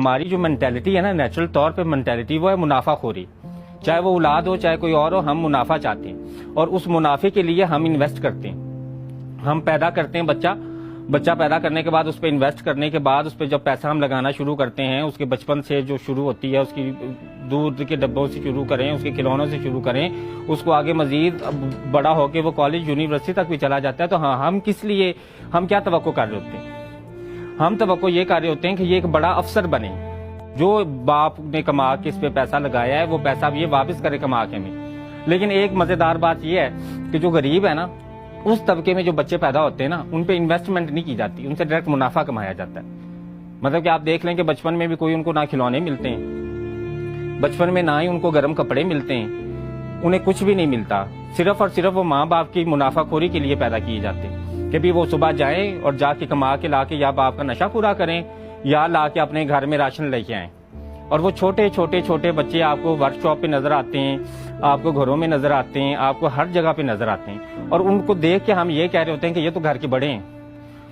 ہماری جو مینٹیلٹی ہے نا، نیچرل طور پہ مینٹیلٹی وہ ہے منافع خوری. چاہے وہ اولاد ہو چاہے کوئی اور ہو، ہم منافع چاہتے ہیں اور اس منافع کے لیے ہم انویسٹ کرتے ہیں. ہم پیدا کرتے ہیں بچہ پیدا کرنے کے بعد اس پہ انویسٹ کرنے کے بعد اس پہ جب پیسہ ہم لگانا شروع کرتے ہیں، اس کے بچپن سے جو شروع ہوتی ہے، اس کی دودھ کے ڈبوں سے شروع کریں، اس کے کھلونوں سے شروع کریں، اس کو آگے مزید بڑا ہو کے وہ کالج یونیورسٹی تک بھی چلا جاتا ہے. تو ہاں، ہم کیا توقع کر رہے ہوتے ہیں؟ ہم توقع یہ کر رہے ہوتے ہیں کہ یہ ایک بڑا افسر بنے، جو باپ نے کما کے اس پہ پیسہ لگایا ہے وہ پیسہ بھی یہ واپس کرے کما کے ہمیں. لیکن ایک مزیدار بات یہ ہے کہ جو غریب ہے نا، اس طبقے میں جو بچے پیدا ہوتے ہیں نا، ان پہ انویسٹمنٹ نہیں کی جاتی، ان سے ڈائریکٹ منافع کمایا جاتا ہے. مطلب کہ آپ دیکھ لیں کہ بچپن میں بھی کوئی ان کو نہ کھلونے ملتے ہیں، بچپن میں نہ ہی ان کو گرم کپڑے ملتے ہیں، انہیں کچھ بھی نہیں ملتا. صرف اور صرف وہ ماں باپ کی منافع خوری کے لیے پیدا کیے جاتے ہیں کہ بھی وہ صبح جائیں اور جا کے کما کے لا کے یا باپ کا نشہ پورا کریں یا لا کے اپنے گھر میں راشن لے کے آئیں. اور وہ چھوٹے بچے آپ کو ورک شاپ پہ نظر آتے ہیں، آپ کو گھروں میں نظر آتے ہیں، آپ کو ہر جگہ پہ نظر آتے ہیں. اور ان کو دیکھ کے ہم یہ کہہ رہے ہوتے ہیں کہ یہ تو گھر کے بڑے ہیں.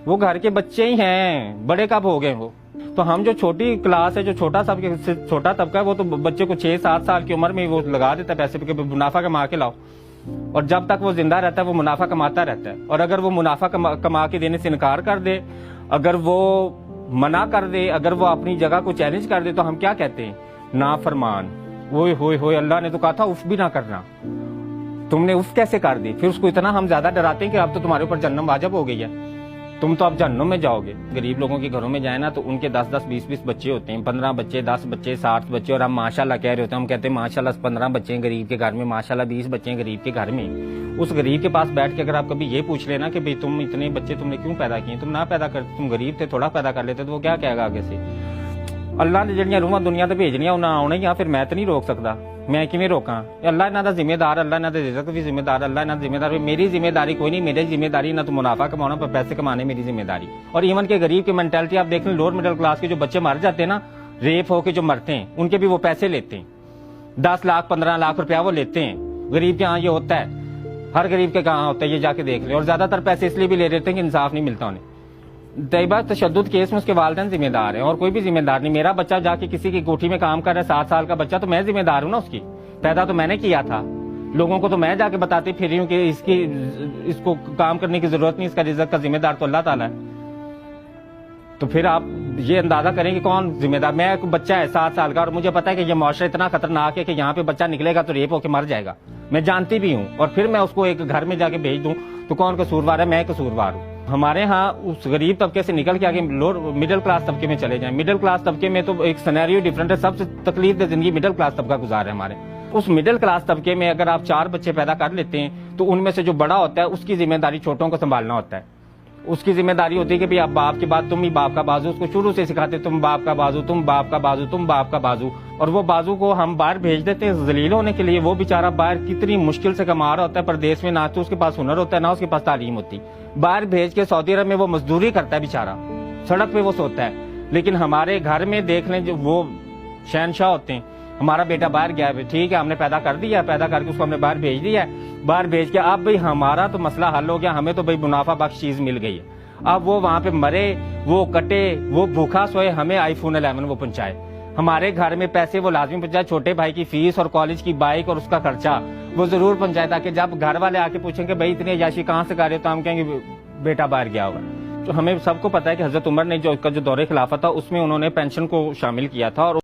وہ گھر کے بچے ہی ہیں، بڑے کب ہو گئے وہ؟ تو ہم جو چھوٹی کلاس ہے، جو چھوٹا طبقہ ہے، وہ تو بچے کو 6-7 سال کی عمر میں وہ لگا دیتا ہے پیسے پہ کہ منافع کما کے لاؤ. اور جب تک وہ زندہ رہتا ہے وہ منافع کماتا رہتا ہے. اور اگر وہ منافع کما کے دینے سے انکار کر دے، اگر وہ منع کر دے، اگر وہ اپنی جگہ کو چیلنج کر دے، تو ہم کیا کہتے ہیں؟ نافرمان. ہوئے اللہ نے تو کہا تھا اف بھی نہ کرنا، تم نے اف کیسے کر دی؟ پھر اس کو اتنا ہم زیادہ ڈراتے ہیں کہ اب تو تمہارے اوپر جہنم واجب ہو گئی ہے، تم تو اب جہنم میں جاؤ گے. غریب لوگوں کے گھروں میں جائیں نا تو ان کے 10-10 20-20 بچے ہوتے ہیں، 15 بچے، 10 بچے، 60 بچے. اور ہم ماشاءاللہ کہہ رہے ہوتے ہیں، ہم کہتے ہیں ماشاءاللہ 15 بچے ہیں غریب کے گھر میں، ماشاءاللہ 20 بچے ہیں غریب کے گھر میں. اس غریب کے پاس بیٹھ کے اگر آپ کبھی یہ پوچھ لینا کہ بھئی تم اتنے بچے تم نے کیوں پیدا کیے؟ تم نہ پیدا کرتے، تم غریب تھے، تھوڑا پیدا کر لیتے، تو وہ کیا کہے گا آگے سے؟ اللہ نے جڑیاں روحاں دنیا تے بھیجنیاں انہاں آنا ہی، پھر میں تو نہیں روک سکتا، میں کیویں روکاں؟ اللہ انہاں دا ذمہ دار، اللہ انہاں دے رزق بھی ذمہ دار، اللہ انہاں دا ذمہ دار. میری ذمہ داری کوئی نہیں، میری ذمہ داری نہ تو منافع کمانا پر پیسے کمانے میری ذمہ داری. اور ایون کہ غریب کی مینٹلٹی آپ دیکھ لیں، لوور مڈل کلاس کے جو بچے مر جاتے ہیں نا، ریپ ہو کے جو مرتے ہیں، ان کے بھی وہ پیسے لیتے ہیں، 10 لاکھ 15 لاکھ روپیہ وہ لیتے ہیں. غریب کے ہاں یہ ہوتا ہے، ہر غریب کے کہاں ہوتا ہے، یہ جا کے دیکھ لیں. اور زیادہ تر پیسے اس لیے بھی لے لیتے ہیں کہ انصاف نہیں ملتا انہیں. طیبہ تشدد کیس میں اس کے والدین ذمہ دار ہیں اور کوئی بھی ذمہ دار نہیں. میرا بچہ جا کے کسی کی کوٹھی میں کام کر رہا ہے، 7 سال کا بچہ، تو میں ذمہ دار ہوں نا اس کی. پیدا تو میں نے کیا تھا، لوگوں کو تو میں جا کے بتاتی پھر رہی ہوں کہ اس کو کام کرنے کی ضرورت نہیں، اس کا رزق کا ذمہ دار تو اللہ تعالیٰ ہے. تو پھر آپ یہ اندازہ کریں کہ کون ذمہ دار؟ میں ایک بچہ ہے 7 سال کا اور مجھے پتا ہے کہ یہ معاشرہ اتنا خطرناک ہے کہ یہاں پہ بچہ نکلے گا تو ریپ ہو کے مر جائے گا، میں جانتی بھی ہوں. اور پھر میں اس کو ایک گھر میں جا کے بھیج دوں تو کون قصوروار ہے؟ میں قصوروار ہوں. ہمارے ہاں اس غریب طبقے سے نکل کے آگے لوور مڈل کلاس طبقے میں چلے جائیں. مڈل کلاس طبقے میں تو ایک سینیریو ڈیفرنٹ ہے، سب سے تکلیف دہ زندگی مڈل کلاس طبقہ گزار ہے ہمارے. اس مڈل کلاس طبقے میں اگر آپ 4 بچے پیدا کر لیتے ہیں تو ان میں سے جو بڑا ہوتا ہے اس کی ذمہ داری چھوٹوں کو سنبھالنا ہوتا ہے. اس کی ذمہ داری ہوتی ہے کہ بھئی آپ باپ کے بعد تم ہی باپ کا بازو. اس کو شروع سے سکھاتے تم باپ کا بازو، تم باپ کا بازو، تم باپ کا بازو. اور وہ بازو کو ہم باہر بھیج دیتے ہیں ذلیل ہونے کے لیے. وہ بیچارہ باہر کتنی مشکل سے کما رہا ہوتا ہے پردیس میں، نہ تو اس کے پاس ہنر ہوتا ہے نہ اس کے پاس تعلیم ہوتی. باہر بھیج کے سعودی عرب میں وہ مزدوری کرتا ہے بیچارہ، سڑک پہ وہ سوتا ہے. لیکن ہمارے گھر میں دیکھ لیں جو وہ شہنشاہ ہوتے ہیں، ہمارا بیٹا باہر گیا ہے، ٹھیک ہے ہم نے پیدا کر دیا، پیدا کر کے اس کو ہم نے باہر بھیج دیا ہے، باہر بھیج کے اب بھئی ہمارا تو مسئلہ حل ہو گیا، ہمیں تو بھئی منافع بخش چیز مل گئی ہے. اب وہ وہاں پہ مرے، وہ کٹے، وہ بھوکا سوئے، ہمیں آئی فون 11 وہ پہنچائے. ہمارے گھر میں پیسے وہ لازمی پہنچائے، چھوٹے بھائی کی فیس اور کالج کی بائک اور اس کا خرچہ وہ ضرور پہنچائے، تاکہ جب گھر والے آ کے پوچھیں کہ بھائی اتنی عیاشی کہاں سے کر رہے ہو تو ہم کہیں گے بیٹا باہر گیا ہوگا. تو ہمیں سب کو پتا ہے کہ حضرت عمر نے جو دور خلافت تھا اس میں انہوں نے پینشن کو شامل کیا تھا. اور